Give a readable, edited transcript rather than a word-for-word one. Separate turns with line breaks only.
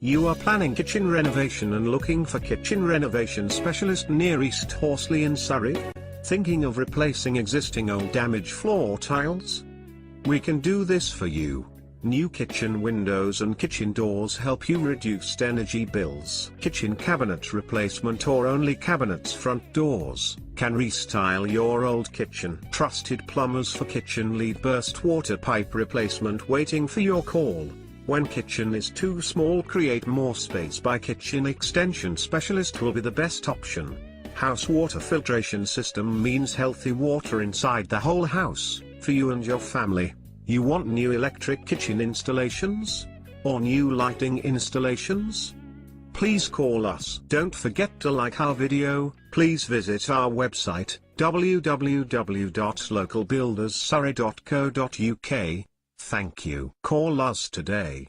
You are planning kitchen renovation and looking for kitchen renovation specialist near East Horsley in Surrey? Thinking of replacing existing or damaged floor tiles? We can do this for you. New kitchen windows and kitchen doors help you reduce energy bills. Kitchen cabinet replacement or only cabinets front doors can restyle your old kitchen. Trusted plumbers for kitchen lead burst water pipe replacement waiting for your call. When kitchen is too small, create more space by kitchen extension specialist will be the best option. House water filtration system means healthy water inside the whole house, for you and your family. You want new electric kitchen installations? Or new lighting installations? Please call us. Don't forget to like our video. Please visit our website, www.localbuilderssurrey.co.uk. Thank you. Call us today.